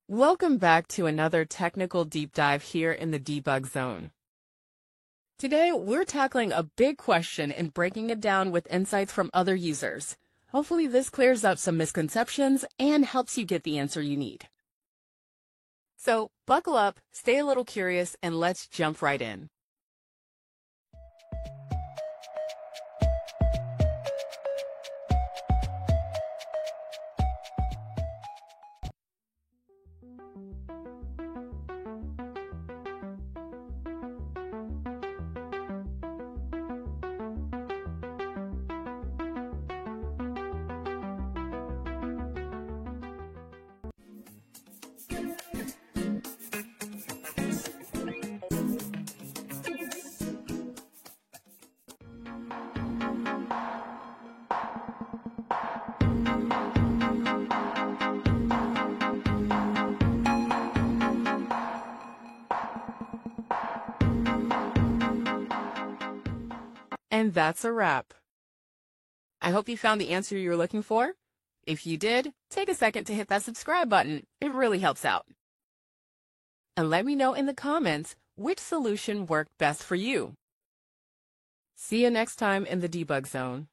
Welcome back to another technical deep dive here in the Debug Zone. Today, we're tackling a big question and breaking it down with insights from other users. Hopefully this clears up some misconceptions and helps you get the answer you need. So, buckle up, stay a little curious, and let's jump right in. And that's a wrap. I hope you found the answer you were looking for. If you did, take a second to hit that subscribe button. It really helps out. And let me know in the comments which solution worked best for you. See you next time in the Debug Zone.